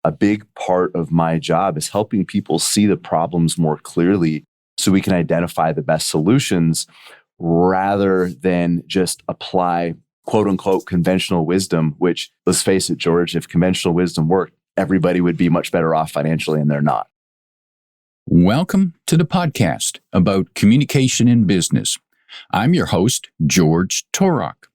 a big part of my job is helping people see the problems more clearly so we can identify the best solutions rather than just apply quote unquote conventional wisdom, which, let's face it, George, if conventional wisdom worked, everybody would be much better off financially, and they're not. Welcome to the podcast about communication in business. I'm your host, George Torok.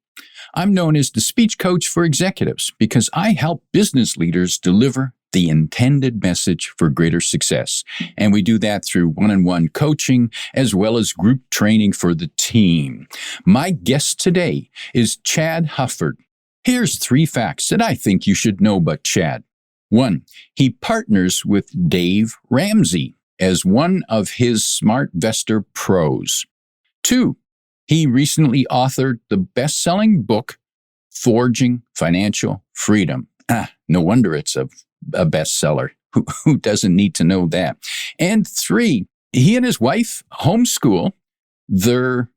I'm known as the speech coach for executives because I help business leaders deliver the intended message for greater success. And we do that through one-on-one coaching as well as group training for the team. My guest today is Chad Hufford. Here's 3 facts that I think you should know about Chad. 1, he partners with Dave Ramsey as one of his SmartVestor pros. 2, he recently authored the best-selling book, Forging Financial Freedom. No wonder it's a bestseller. Who doesn't need to know that? And 3, he and his wife homeschool their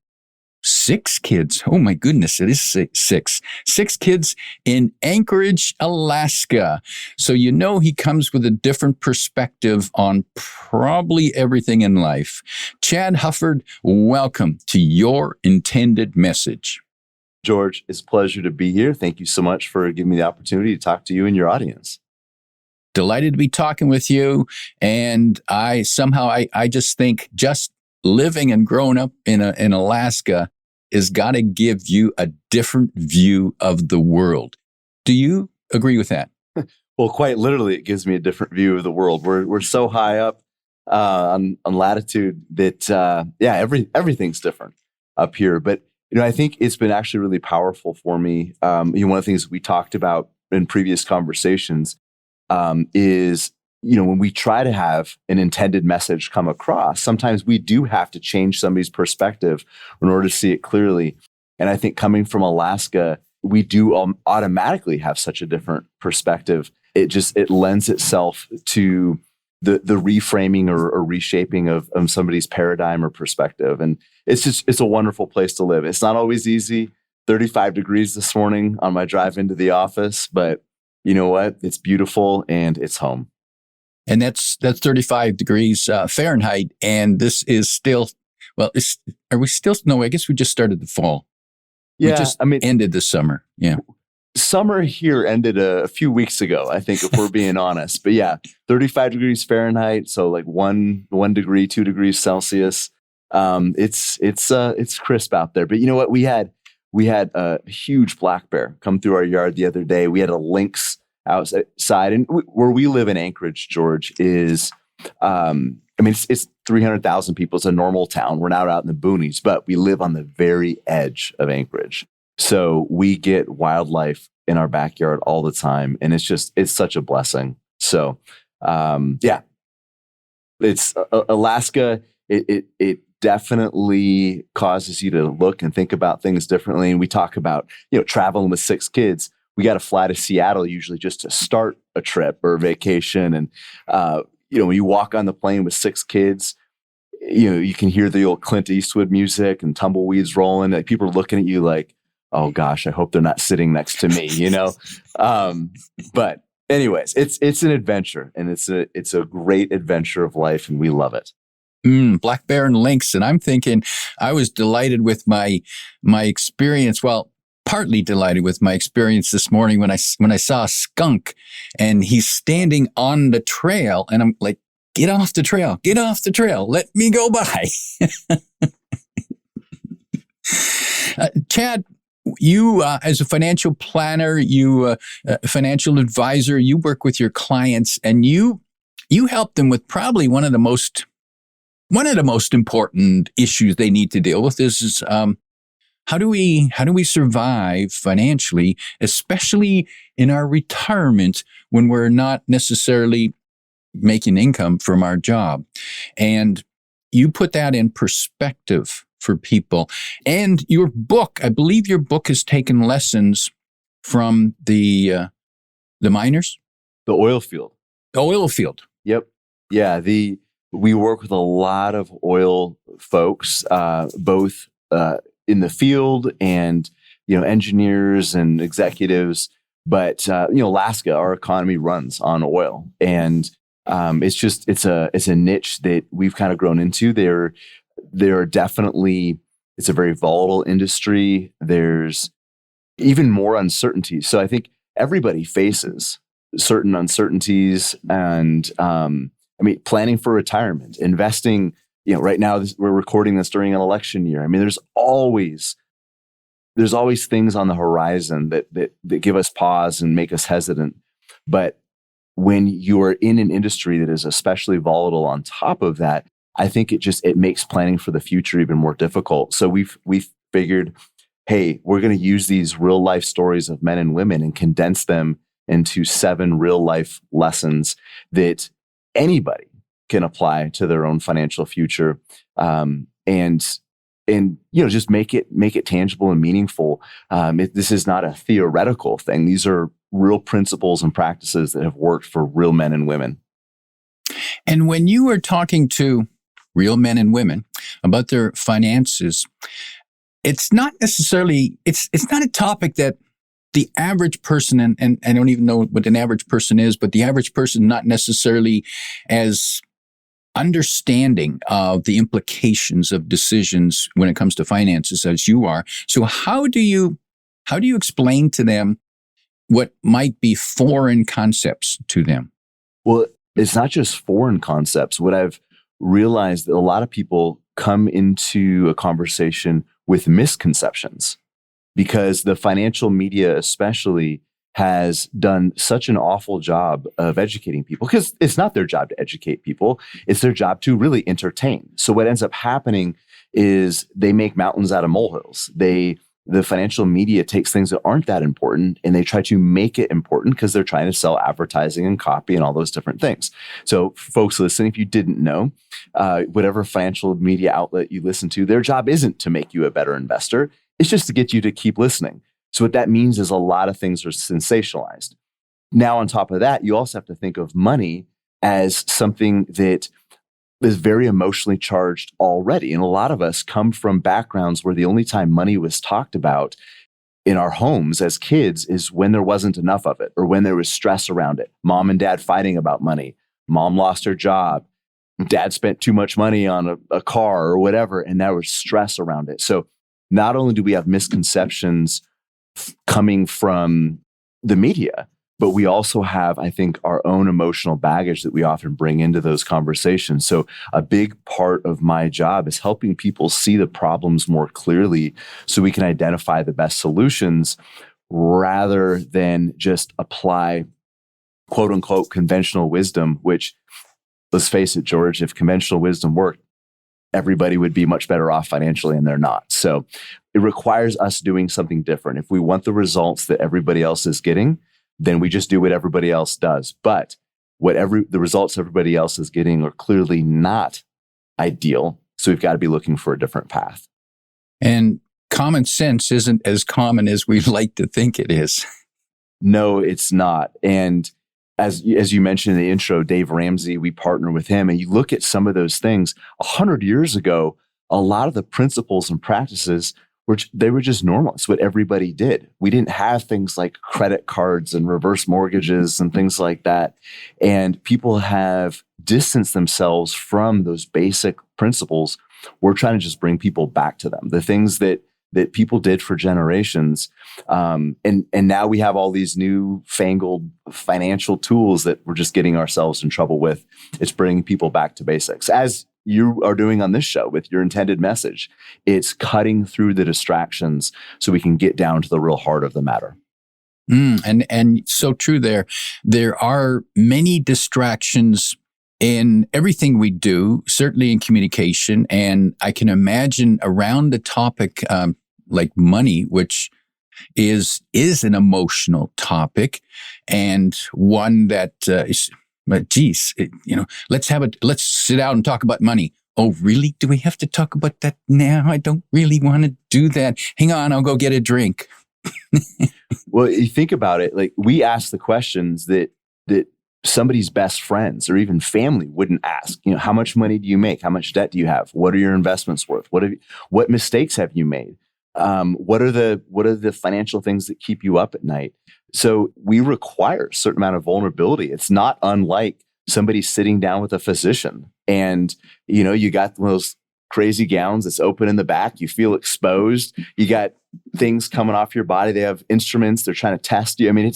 6 kids. Oh my goodness, it is 6. 6 kids in Anchorage, Alaska. So you know he comes with a different perspective on probably everything in life. Chad Hufford, welcome to Your Intended Message. George, it's a pleasure to be here. Thank you so much for giving me the opportunity to talk to you and your audience. Delighted to be talking with you. And I just think just living and growing up in Alaska has got to give you a different view of the world. Do you agree with that? Well, quite literally, it gives me a different view of the world. We're so high up on latitude that everything's different up here. But I think it's been actually really powerful for me. One of the things we talked about in previous conversations is when we try to have an intended message come across, sometimes we do have to change somebody's perspective in order to see it clearly. And I think coming from Alaska, we do automatically have such a different perspective. It lends itself to the reframing or reshaping of somebody's paradigm or perspective. And it's a wonderful place to live. It's not always easy. 35 degrees this morning on my drive into the office, but you know what? It's beautiful and it's home. And that's 35 degrees Fahrenheit. And this is still, I guess we just started the fall. Yeah. We just ended the summer. Yeah. Summer here ended a few weeks ago, I think, if we're being honest. But yeah, 35 degrees Fahrenheit. So like 1 degree, 2 degrees Celsius. It's crisp out there. But you know what? We had a huge black bear come through our yard the other day. We had a lynx outside, and where we live in Anchorage, George, is it's 300,000 people. It's a normal town. We're not out in the boonies, but we live on the very edge of Anchorage, so we get wildlife in our backyard all the time, and it's such a blessing. So it's Alaska. It definitely causes you to look and think about things differently. And we talk about traveling with 6 kids. We got to fly to Seattle usually just to start a trip or a vacation. And, when you walk on the plane with 6 kids, you can hear the old Clint Eastwood music and tumbleweeds rolling. Like, people are looking at you like, oh gosh, I hope they're not sitting next to me, But anyways, it's an adventure, and it's a great adventure of life, and we love it. Black bear and lynx. And I'm thinking I was delighted with my experience. Well, partly delighted with my experience this morning when I saw a skunk and he's standing on the trail, and I'm like, get off the trail, let me go by. Chad, you as a financial planner, a financial advisor, you work with your clients, and you help them with probably one of the most important issues they need to deal with is how do we survive financially, especially in our retirement when we're not necessarily making income from our job. And you put that in perspective for people. And your book, I believe your book has taken lessons from the miners? The oil field. The oil field. Yep. Yeah. We work with a lot of oil folks, both in the field and engineers and executives. But Alaska, our economy runs on oil, and it's a niche that we've kind of grown into. There are definitely, it's a very volatile industry. There's even more uncertainty. So I think everybody faces certain uncertainties, and planning for retirement, investing. Right now we're recording this during an election year. There's always things on the horizon that give us pause and make us hesitant. But when you are in an industry that is especially volatile on top of that, I think it makes planning for the future even more difficult. So we've figured, hey, we're going to use these real life stories of men and women and condense them into 7 real life lessons that anybody can apply to their own financial future. And just make it tangible and meaningful. This is not a theoretical thing. These are real principles and practices that have worked for real men and women. And when you are talking to real men and women about their finances, it's not necessarily, it's not a topic that the average person, and I don't even know what an average person is, but the average person not necessarily as understanding of the implications of decisions when it comes to finances as you are. So how do you explain to them what might be foreign concepts to them? Well, it's not just foreign concepts. What I've realized that a lot of people come into a conversation with misconceptions, because the financial media especially has done such an awful job of educating people, because it's not their job to educate people. It's their job to really entertain. So what ends up happening is they make mountains out of molehills. The financial media takes things that aren't that important and they try to make it important because they're trying to sell advertising and copy and all those different things. So folks listening, if you didn't know, whatever financial media outlet you listen to, their job isn't to make you a better investor. It's just to get you to keep listening. So what that means is a lot of things are sensationalized. Now, on top of that, you also have to think of money as something that is very emotionally charged already. And a lot of us come from backgrounds where the only time money was talked about in our homes as kids is when there wasn't enough of it, or when there was stress around it. Mom and dad fighting about money. Mom lost her job. Dad spent too much money on a car or whatever, and there was stress around it. So not only do we have misconceptions coming from the media, but we also have, I think, our own emotional baggage that we often bring into those conversations. So a big part of my job is helping people see the problems more clearly so we can identify the best solutions rather than just apply quote unquote conventional wisdom, which, let's face it, George, if conventional wisdom worked, everybody would be much better off financially, and they're not. So it requires us doing something different. If we want the results that everybody else is getting, then we just do what everybody else does. But the results everybody else is getting are clearly not ideal. So we've got to be looking for a different path. And common sense isn't as common as we'd like to think it is. No, it's not. And as you mentioned in the intro, Dave Ramsey, we partner with him, and you look at some of those things 100 years ago, a lot of the principles and practices they were just normal. It's what everybody did. We didn't have things like credit cards and reverse mortgages and things like that. And people have distanced themselves from those basic principles. We're trying to just bring people back to them. The things that people did for generations. And now we have all these new fangled financial tools that we're just getting ourselves in trouble with. It's bringing people back to basics, as you are doing on this show with your intended message. It's cutting through the distractions so we can get down to the real heart of the matter. And so true there. There are many distractions in everything we do, certainly in communication. And I can imagine around the topic like money, which is an emotional topic, and one that is, but geez, let's sit down and talk about money. Oh, really? Do we have to talk about that now? I don't really want to do that. Hang on, I'll go get a drink. Well, you think about it, like we ask the questions that somebody's best friends or even family wouldn't ask. How much money do you make? How much debt do you have? What are your investments worth? What mistakes have you made? What are the financial things that keep you up at night? So we require a certain amount of vulnerability. It's not unlike somebody sitting down with a physician, and you got those crazy gowns that's open in the back. You feel exposed. You got things coming off your body. They have instruments. They're trying to test you. I mean,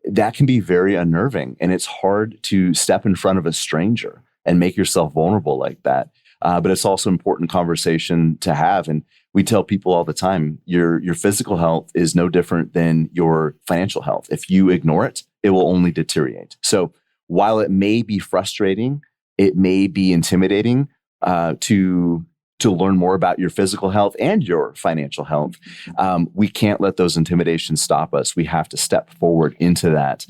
that can be very unnerving, and it's hard to step in front of a stranger and make yourself vulnerable like that. But it's also an important conversation to have. And we tell people all the time, your physical health is no different than your financial health. If you ignore it, it will only deteriorate. So while it may be frustrating, it may be intimidating to learn more about your physical health and your financial health, we can't let those intimidations stop us. We have to step forward into that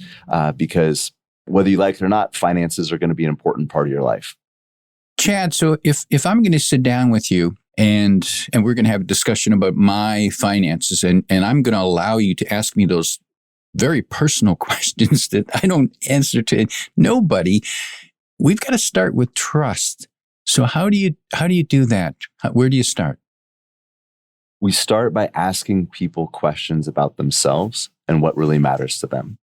because whether you like it or not, finances are going to be an important part of your life. Chad, so if I'm going to sit down with you and we're going to have a discussion about my finances, and I'm going to allow you to ask me those very personal questions that I don't answer to nobody, we've got to start with trust. So how do you do that? Where do you start? We start by asking people questions about themselves and what really matters to them.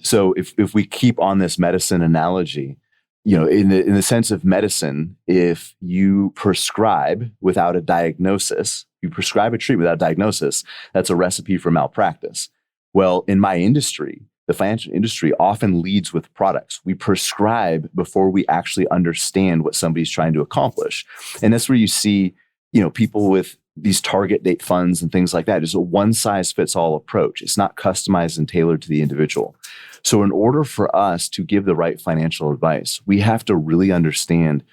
So if we keep on this medicine analogy, in the sense of medicine, if you prescribe without a diagnosis, you prescribe a treatment without a diagnosis, that's a recipe for malpractice. Well, in my industry, the financial industry often leads with products. We prescribe before we actually understand what somebody's trying to accomplish. And that's where you see, people with these target date funds and things like that. It's a one size fits all approach. It's not customized and tailored to the individual. So in order for us to give the right financial advice, we have to really understand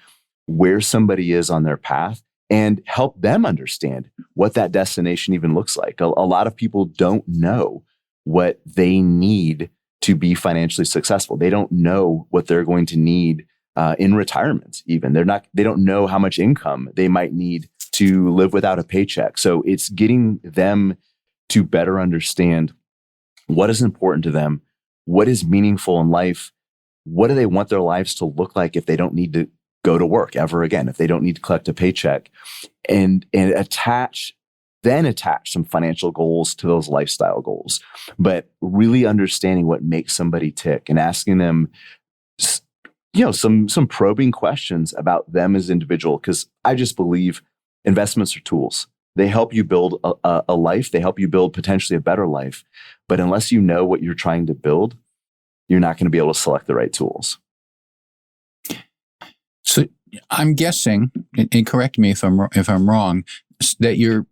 where somebody is on their path and help them understand what that destination even looks like. A lot of people don't know what they need to be financially successful. They don't know what they're going to need in retirement. Even they don't know how much income they might need to live without a paycheck. So it's getting them to better understand what is important to them, what is meaningful in life, what do they want their lives to look like if they don't need to go to work ever again, if they don't need to collect a paycheck, and attach some financial goals to those lifestyle goals. But really understanding what makes somebody tick and asking them some probing questions about them as individual, because I just believe investments are tools. They help you build a life. They help you build potentially a better life. But unless you know what you're trying to build, you're not going to be able to select the right tools. So I'm guessing, and correct me if I'm wrong, that your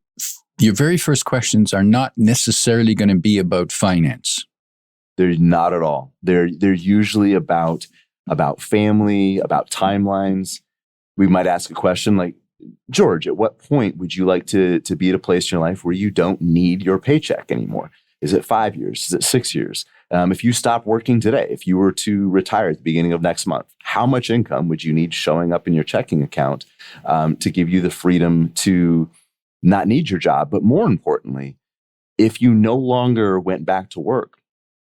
very first questions are not necessarily going to be about finance. They're not at all. They're usually about family, about timelines. We might ask a question like, George, at what point would you like to be at a place in your life where you don't need your paycheck anymore? Is it 5 years? Is it 6 years? If you stop working today, if you were to retire at the beginning of next month, how much income would you need showing up in your checking account to give you the freedom to not need your job? But more importantly, if you no longer went back to work,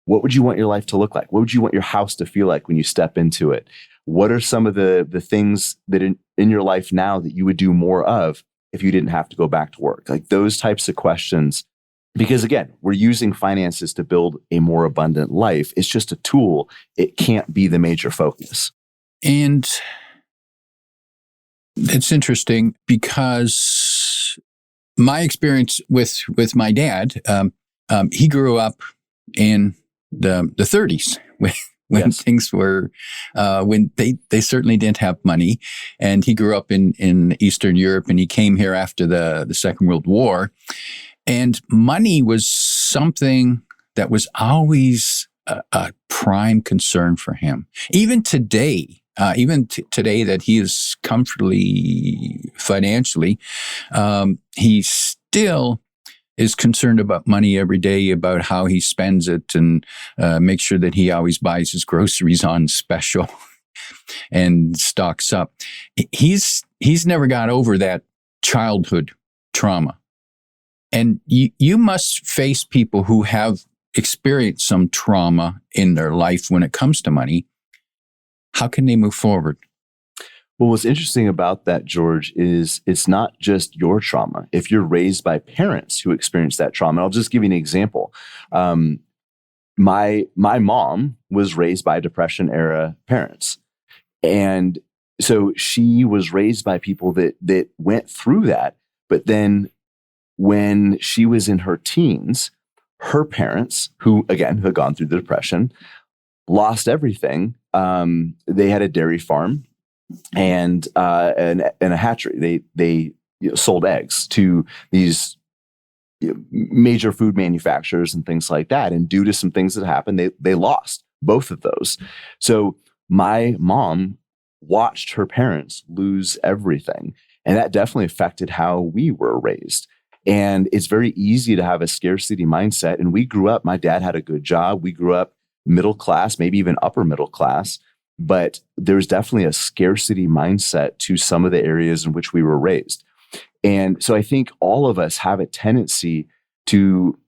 what would you want your life to look like? What would you want your house to feel like when you step into it? What are some of the things that in your life now that you would do more of if you didn't have to go back to work? Like those types of questions. Because again, we're using finances to build a more abundant life. It's just a tool. It can't be the major focus. And it's interesting because my experience with my dad, he grew up in the 30s when yes. Things were, when they certainly didn't have money. And he grew up in Eastern Europe, and he came here after the Second World War. And money was something that was always a prime concern for him. Even today, today that he is comfortably financially, he still is concerned about money every day, about how he spends it, and make sure that he always buys his groceries on special and stocks up. He's never got over that childhood trauma. And you must face people who have experienced some trauma in their life when it comes to money. How can they move forward? Well, what's interesting about that, George, is it's not just your trauma. If you're raised by parents who experience that trauma, and I'll just give you an example. My mom was raised by Depression era parents, and so she was raised by people that went through that. But then when she was in her teens, her parents, who again had gone through the Depression, lost everything. They had a dairy farm and a hatchery. They sold eggs to these major food manufacturers and things like that. And due to some things that happened, they lost both of those. So my mom watched her parents lose everything, and that definitely affected how we were raised. And it's very easy to have a scarcity mindset. And we grew up, my dad had a good job. We grew up middle class, maybe even upper middle class. But there's definitely a scarcity mindset to some of the areas in which we were raised. And so I think all of us have a tendency to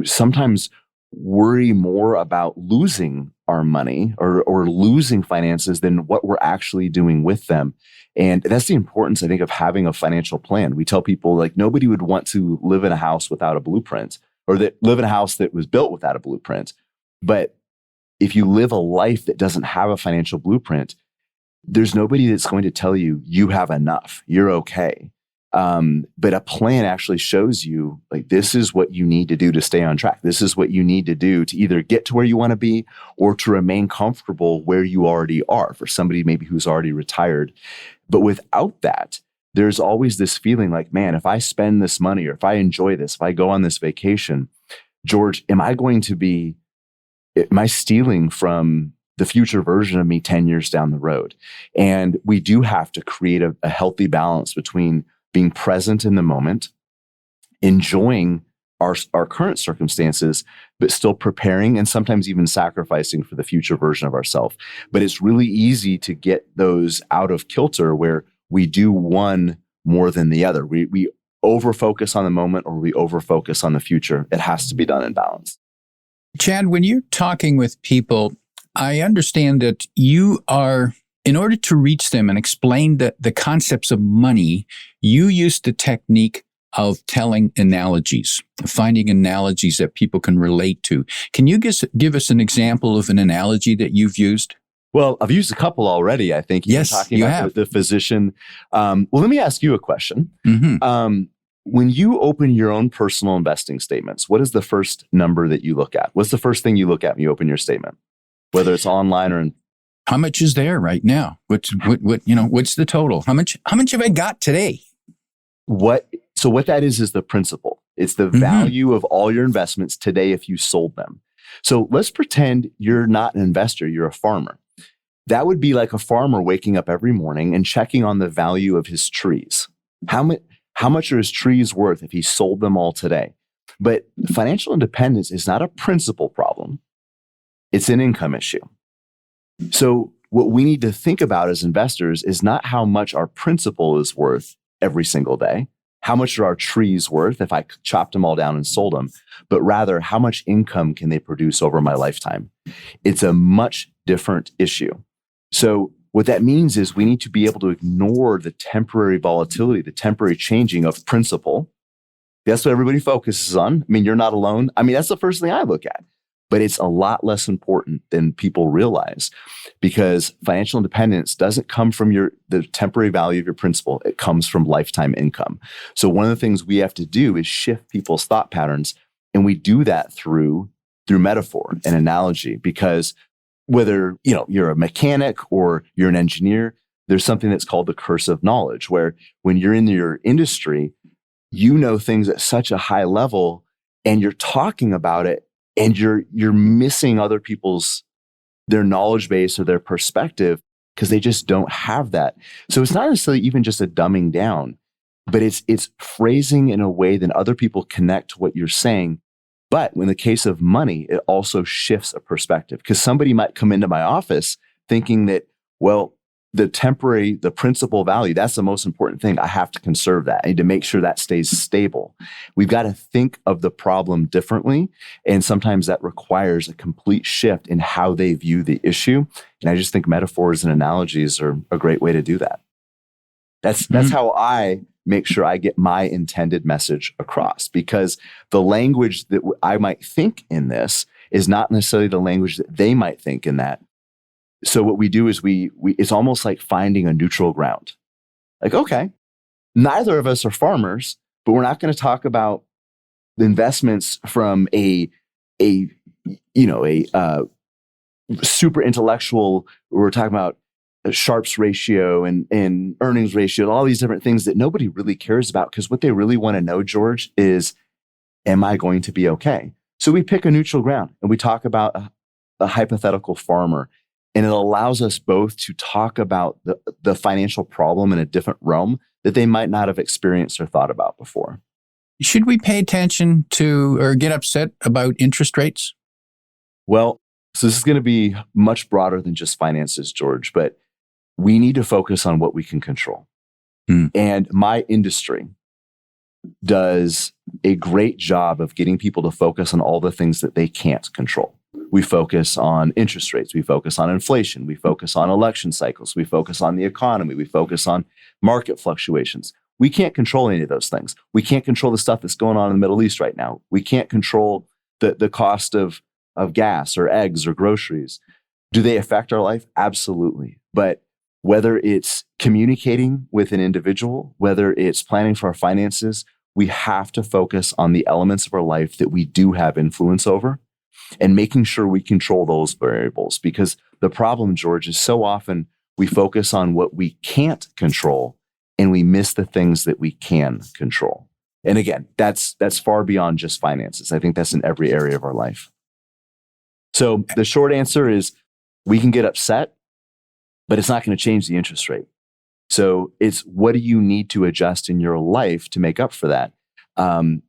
sometimes worry more about losing our money or losing finances than what we're actually doing with them. And that's the importance, I think, of having a financial plan. We tell people, like, nobody would want to live in a house without a blueprint, or that live in a house that was built without a blueprint. But if you live a life that doesn't have a financial blueprint, there's nobody that's going to tell you you have enough, you're okay. But a plan actually shows you, like, this is what you need to do to stay on track. This is what you need to do to either get to where you want to be or to remain comfortable where you already are, for somebody maybe who's already retired. But without that, there's always this feeling like, man, if I spend this money, or if I enjoy this, if I go on this vacation, George, am I stealing from the future version of me 10 years down the road? And we do have to create a healthy balance between being present in the moment, enjoying our current circumstances, but still preparing and sometimes even sacrificing for the future version of ourselves. But it's really easy to get those out of kilter where we do one more than the other. We over-focus on the moment, or we over-focus on the future. It has to be done in balance. Chad, when you're talking with people, I understand that you are, in order to reach them and explain the concepts of money, you use the technique of telling analogies, finding analogies that people can relate to. Can you give us an example of an analogy that you've used? Well, I've used a couple already, I think. Yes, talking you about have. The physician. Well, let me ask you a question. Mm-hmm. When you open your own personal investing statements, what is the first number that you look at? What's the first thing you look at when you open your statement, whether it's online or in? How much is there right now? What's the total? How much have I got today? So what that is the principle. It's the value of all your investments today if you sold them. So let's pretend you're not an investor, you're a farmer. That would be like a farmer waking up every morning and checking on the value of his trees. How much are his trees worth if he sold them all today? But financial independence is not a principal problem. It's an income issue. So what we need to think about as investors is not how much our principal is worth every single day. How much are our trees worth if I chopped them all down and sold them? But rather, how much income can they produce over my lifetime? It's a much different issue. So what that means is we need to be able to ignore the temporary volatility, the temporary changing of principal. That's what everybody focuses on. I mean, you're not alone. I mean, that's the first thing I look at. But it's a lot less important than people realize, because financial independence doesn't come from the temporary value of your principal. It comes from lifetime income. So one of the things we have to do is shift people's thought patterns. And we do that through metaphor and analogy, because whether you're a mechanic or you're an engineer, there's something that's called the curse of knowledge, where when you're in your industry, you know things at such a high level and you're talking about it, and you're missing other people's, their knowledge base or their perspective, because they just don't have that. So it's not necessarily even just a dumbing down, but it's phrasing in a way that other people connect to what you're saying. But in the case of money, it also shifts a perspective, because somebody might come into my office thinking that, well, the principal value, that's the most important thing. I have to conserve that. I need to make sure that stays stable. We've got to think of the problem differently. And sometimes that requires a complete shift in how they view the issue. And I just think metaphors and analogies are a great way to do that. That's how I make sure I get my intended message across, because the language that I might think in this is not necessarily the language that they might think in that. So what we do is we it's almost like finding a neutral ground. Like, okay, neither of us are farmers, but we're not going to talk about the investments from a super intellectual. We're talking about a Sharpe's ratio and earnings ratio, and all these different things that nobody really cares about, because what they really want to know, George, is, am I going to be okay? So we pick a neutral ground and we talk about a hypothetical farmer. And it allows us both to talk about the financial problem in a different realm that they might not have experienced or thought about before. Should we pay attention to or get upset about interest rates? Well, so this is going to be much broader than just finances, George, but we need to focus on what we can control. And my industry does a great job of getting people to focus on all the things that they can't control. We focus on interest rates. We focus on inflation. We focus on election cycles. We focus on the economy. We focus on market fluctuations. We can't control any of those things. We can't control the stuff that's going on in the Middle East right now. We can't control the cost of gas or eggs or groceries. Do they affect our life? Absolutely. But whether it's communicating with an individual, whether it's planning for our finances, we have to focus on the elements of our life that we do have influence over, and making sure we control those variables. Because the problem, George, is so often we focus on what we can't control and we miss the things that we can control. And again, that's far beyond just finances. I think that's in every area of our life. So the short answer is we can get upset, but it's not going to change the interest rate. So it's, what do you need to adjust in your life to make up for that?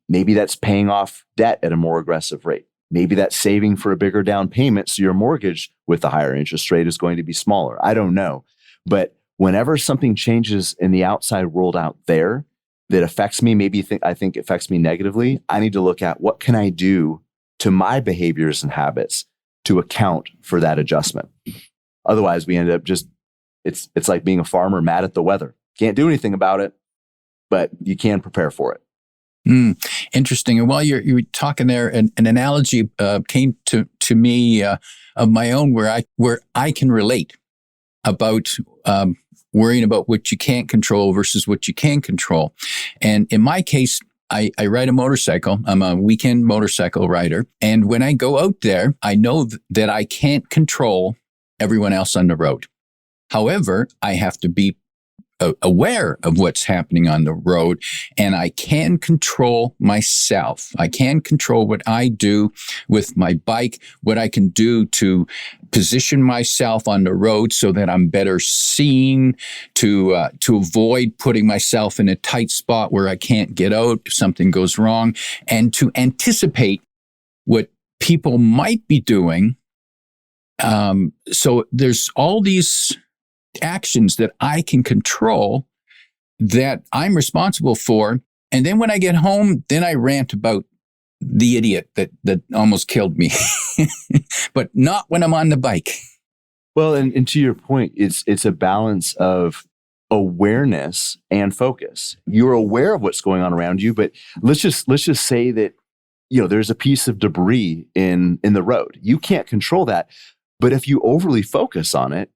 Maybe that's paying off debt at a more aggressive rate. Maybe that's saving for a bigger down payment, so your mortgage with the higher interest rate is going to be smaller. I don't know. But whenever something changes in the outside world out there that affects me, I think affects me negatively, I need to look at what can I do to my behaviors and habits to account for that adjustment. Otherwise, we end up just, it's like being a farmer mad at the weather. Can't do anything about it, but you can prepare for it. Interesting. And while you're talking there, an analogy came to me of my own where I can relate about worrying about what you can't control versus what you can control. And in my case, I ride a motorcycle. I'm a weekend motorcycle rider. And when I go out there, I know that I can't control everyone else on the road. However, I have to be aware of what's happening on the road, and I can control myself. I can control what I do with my bike, what I can do to position myself on the road so that I'm better seen, to avoid putting myself in a tight spot where I can't get out if something goes wrong, and to anticipate what people might be doing. So there's all these actions that I can control that I'm responsible for. And then when I get home, then I rant about the idiot that almost killed me, but not when I'm on the bike. Well, and to your point, it's a balance of awareness and focus. You're aware of what's going on around you, but let's just say that, there's a piece of debris in the road. You can't control that. But if you overly focus on it,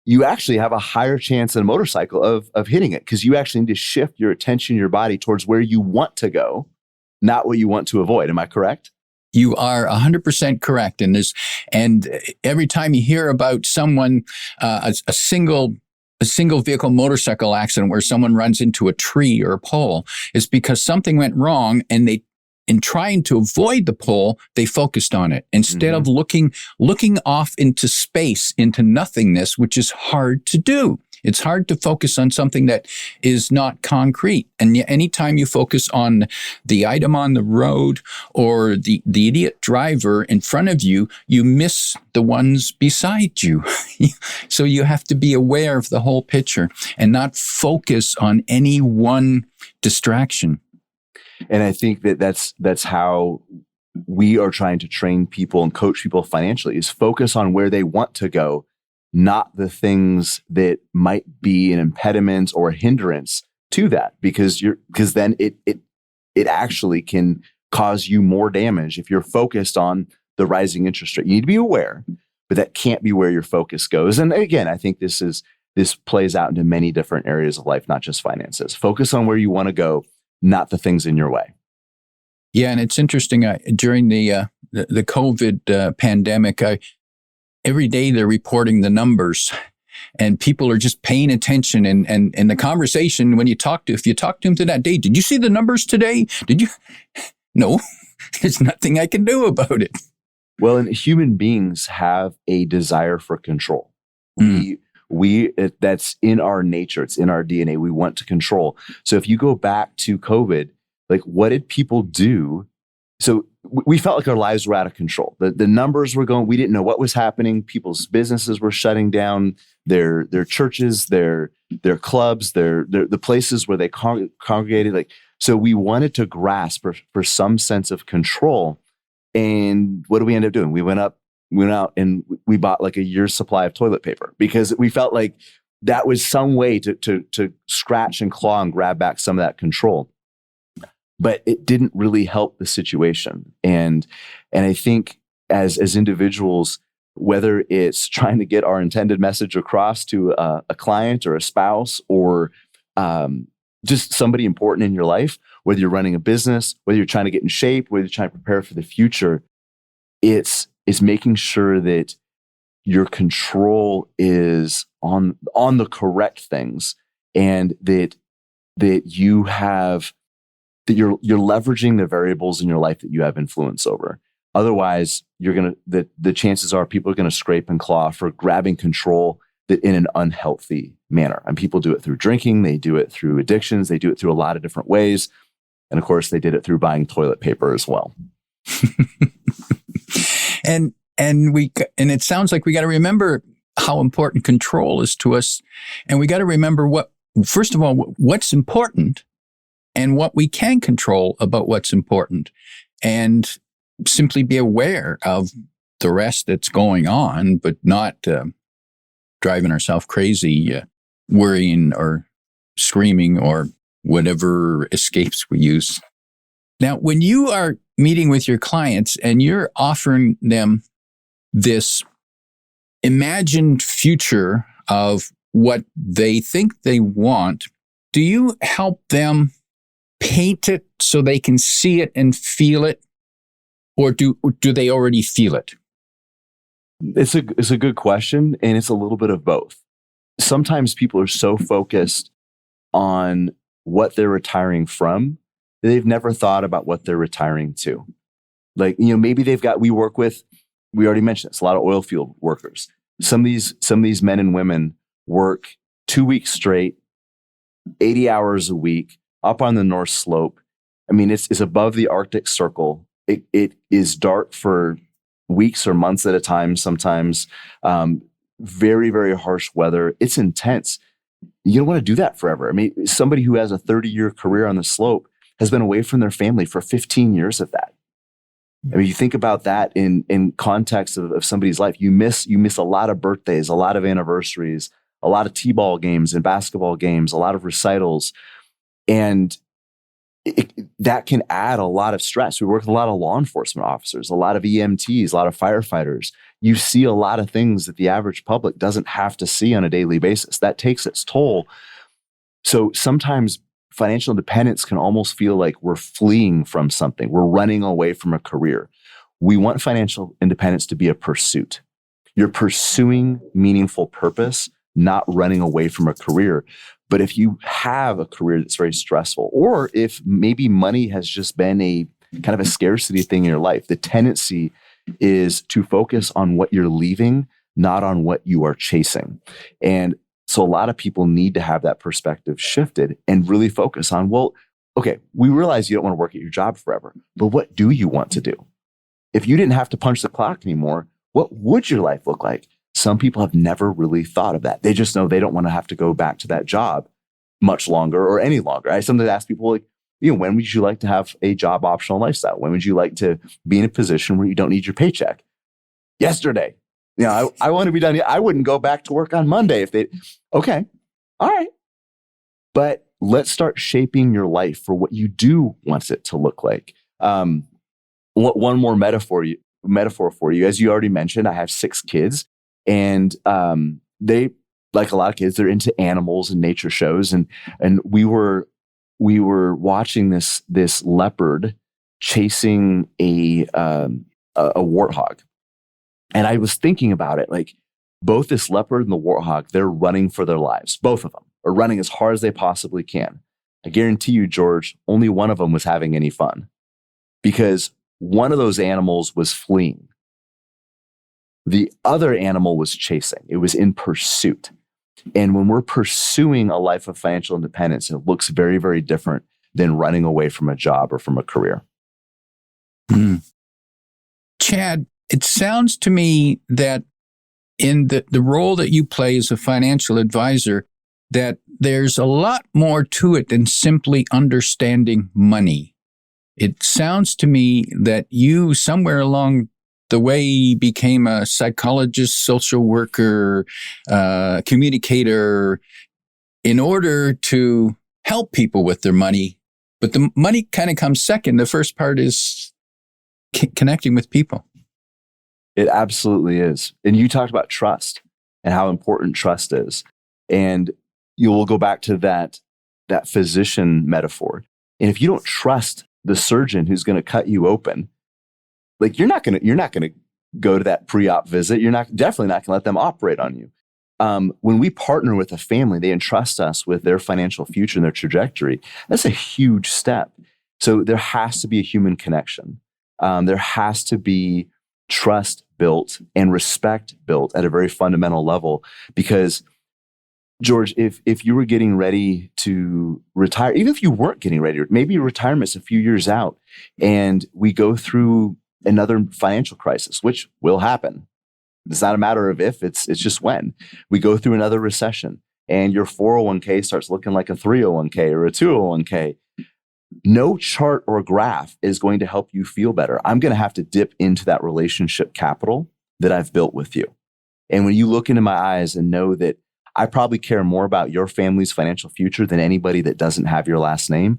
you actually have a higher chance in a motorcycle of hitting it, because you actually need to shift your attention, your body towards where you want to go, not what you want to avoid. Am I correct? You are 100% correct. And every time you hear about someone, a single vehicle motorcycle accident where someone runs into a tree or a pole, it's because something went wrong, and in trying to avoid the pole, they focused on it instead of looking off into space, into nothingness, which is hard to do. It's hard to focus on something that is not concrete. And anytime you focus on the item on the road or the idiot driver in front of you, you miss the ones beside you. So you have to be aware of the whole picture and not focus on any one distraction. And I think that's how we are trying to train people and coach people financially, is focus on where they want to go, not the things that might be an impediment or a hindrance to that, because then it actually can cause you more damage if you're focused on the rising interest rate. You need to be aware, but that can't be where your focus goes. And again, I think this plays out into many different areas of life, not just finances. Focus on where you want to go, not the things in your way. Yeah, and it's interesting. During the COVID pandemic, every day they're reporting the numbers, and people are just paying attention. And the conversation, if you talk to them to that day, did you see the numbers today? Did you? No, there's nothing I can do about it. Well, and human beings have a desire for control. That's in our nature. It's in our DNA. We want to control. So if you go back to COVID, like, what did people do? So we felt like our lives were out of control. The numbers were going. We didn't know what was happening. People's businesses were shutting down. Their churches, their clubs, the places where they congregated. Like, so we wanted to grasp for some sense of control. And what did we end up doing? We went out and we bought like a year's supply of toilet paper, because we felt like that was some way to scratch and claw and grab back some of that control. But it didn't really help the situation. And I think as individuals, whether it's trying to get our intended message across to a client or a spouse or just somebody important in your life, whether you're running a business, whether you're trying to get in shape, whether you're trying to prepare for the future, it's making sure that your control is on the correct things, and that you have, that you're leveraging the variables in your life that you have influence over. Otherwise, the chances are people are going to scrape and claw for grabbing control that in an unhealthy manner. And people do it through drinking, they do it through addictions, they do it through a lot of different ways. And of course, they did it through buying toilet paper as well. And it sounds like we got to remember how important control is to us. And we got to remember first of all, what's important and what we can control about what's important, and simply be aware of the rest that's going on, but not driving ourselves crazy, worrying or screaming or whatever escapes we use. Now, when you are meeting with your clients and you're offering them this imagined future of what they think they want, do you help them paint it so they can see it and feel it? Or do they already feel it? It's a good question, and it's a little bit of both. Sometimes people are so focused on what they're retiring from that they've never thought about what they're retiring to. Like, maybe we already mentioned this, a lot of oil field workers. Some of these men and women work 2 weeks straight, 80 hours a week, up on the North Slope. I mean, it's above the Arctic Circle. It is dark for weeks or months at a time, sometimes. Very, very harsh weather. It's intense. You don't want to do that forever. I mean, somebody who has a 30-year career on the slope has been away from their family for 15 years of that. I mean, you think about that in context of somebody's life. You miss a lot of birthdays, a lot of anniversaries, a lot of t-ball games and basketball games, a lot of recitals. And that can add a lot of stress. We work with a lot of law enforcement officers, a lot of EMTs, a lot of firefighters. You see a lot of things that the average public doesn't have to see on a daily basis. That takes its toll. So sometimes financial independence can almost feel like we're fleeing from something. We're running away from a career. We want financial independence to be a pursuit. You're pursuing meaningful purpose, not running away from a career. But if you have a career that's very stressful, or if maybe money has just been a kind of a scarcity thing in your life, the tendency is to focus on what you're leaving, not on what you are chasing. And So a lot of people need to have that perspective shifted and really focus on, well, okay, we realize you don't want to work at your job forever, but what do you want to do? If you didn't have to punch the clock anymore, what would your life look like? Some people have never really thought of that. They just know they don't want to have to go back to that job much longer or any longer. I sometimes ask people, like, when would you like to have a job optional lifestyle? When would you like to be in a position where you don't need your paycheck? Yesterday. I want to be done. I wouldn't go back to work on Monday if they, okay, all right. But let's start shaping your life for what you do want it to look like. One more metaphor for you. As you already mentioned, I have 6 kids, and they, like a lot of kids, they're into animals and nature shows. And we were watching this leopard chasing a warthog. And I was thinking about it, like, both this leopard and the warthog, they're running for their lives. Both of them are running as hard as they possibly can. I guarantee you, George, only one of them was having any fun, because one of those animals was fleeing. The other animal was chasing. It was in pursuit. And when we're pursuing a life of financial independence, it looks very, very different than running away from a job or from a career. Chad, it sounds to me that in the role that you play as a financial advisor, that there's a lot more to it than simply understanding money. It sounds to me that you, somewhere along the way, became a psychologist, social worker, communicator, in order to help people with their money. But the money kind of comes second. The first part is connecting with people. It absolutely is. And you talked about trust and how important trust is. And you will go back to that physician metaphor. And if you don't trust the surgeon who's going to cut you open, like, you're not going to go to that pre-op visit. You're definitely not going to let them operate on you. When we partner with a family, they entrust us with their financial future and their trajectory. That's a huge step. So there has to be a human connection. There has to be trust built and respect built at a very fundamental level. Because, George, if you were getting ready to retire, even if you weren't getting ready, maybe your retirement's a few years out, and we go through another financial crisis, which will happen. It's not a matter of if, it's just when. We go through another recession, and your 401k starts looking like a 301k or a 201k. No chart or graph is going to help you feel better. I'm going to have to dip into that relationship capital that I've built with you. And when you look into my eyes and know that I probably care more about your family's financial future than anybody that doesn't have your last name,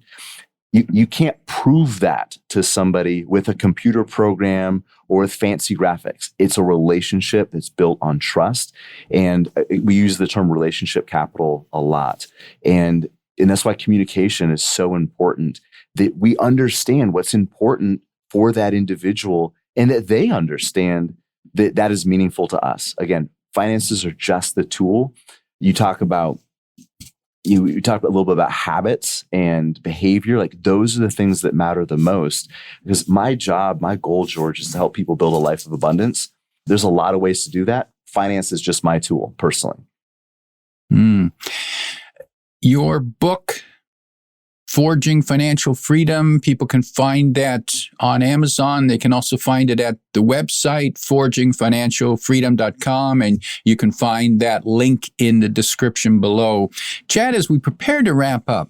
you can't prove that to somebody with a computer program or with fancy graphics. It's a relationship that's built on trust. And we use the term relationship capital a lot. And that's why communication is so important, that we understand what's important for that individual and that they understand that that is meaningful to us. Again, finances are just the tool. You talk about a little bit about habits and behavior. Like, those are the things that matter the most, because my goal, George, is to help people build a life of abundance. There's a lot of ways to do that. Finance is just my tool, personally. Your book, Forging Financial Freedom, people can find that on Amazon. They can also find it at the website, forgingfinancialfreedom.com, and you can find that link in the description below. Chad, as we prepare to wrap up,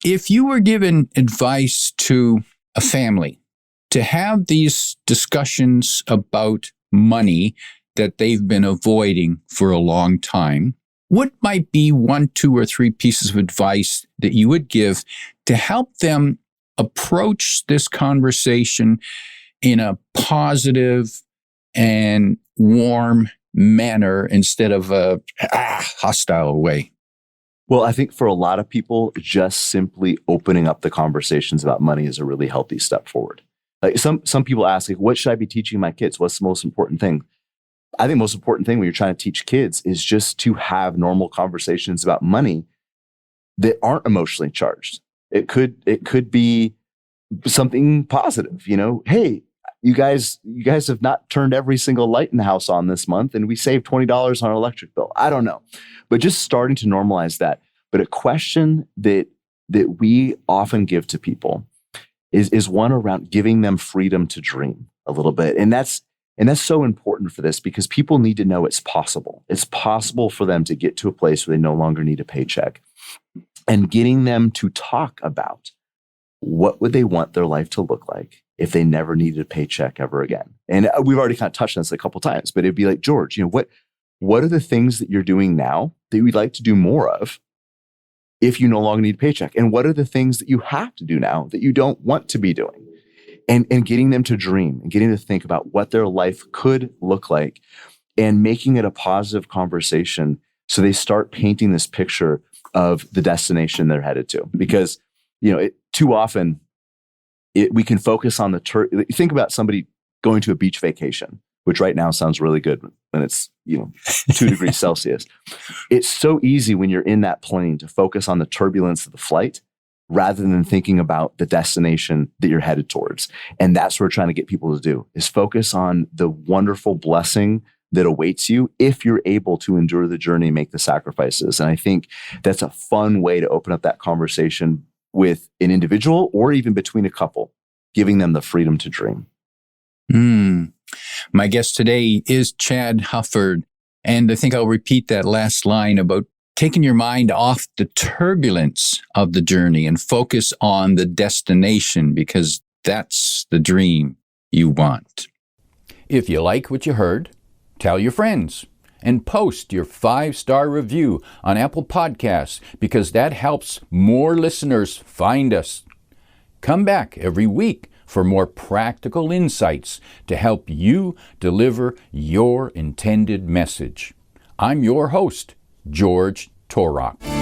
if you were given advice to a family to have these discussions about money that they've been avoiding for a long time, what might be 1, 2, or 3 pieces of advice that you would give to help them approach this conversation in a positive and warm manner instead of a hostile way? Well, I think for a lot of people, just simply opening up the conversations about money is a really healthy step forward. Like, some people ask, like, what should I be teaching my kids? What's the most important thing? I think the most important thing when you're trying to teach kids is just to have normal conversations about money that aren't emotionally charged. It could be something positive. Hey, you guys have not turned every single light in the house on this month, and we saved $20 on our electric bill. I don't know, but just starting to normalize that. But a question that we often give to people is one around giving them freedom to dream a little bit. And that's so important for this, because people need to know it's possible. It's possible for them to get to a place where they no longer need a paycheck, and getting them to talk about what would they want their life to look like if they never needed a paycheck ever again. And we've already kind of touched on this a couple of times, but it'd be like, George, what are the things that you're doing now that you'd like to do more of if you no longer need a paycheck? And what are the things that you have to do now that you don't want to be doing? And getting them to dream and getting them to think about what their life could look like, and making it a positive conversation so they start painting this picture of the destination they're headed to. Because, too often we can focus on think about somebody going to a beach vacation, which right now sounds really good when it's 2 degrees Celsius. It's so easy when you're in that plane to focus on the turbulence of the flight rather than thinking about the destination that you're headed towards. And that's what we're trying to get people to do, is focus on the wonderful blessing that awaits you if you're able to endure the journey and make the sacrifices. And I think that's a fun way to open up that conversation with an individual, or even between a couple, giving them the freedom to dream. My guest today is Chad Hufford. And I think I'll repeat that last line about taking your mind off the turbulence of the journey and focus on the destination, because that's the dream you want. If you like what you heard, tell your friends and post your 5-star review on Apple Podcasts, because that helps more listeners find us. Come back every week for more practical insights to help you deliver your intended message. I'm your host, George Torok.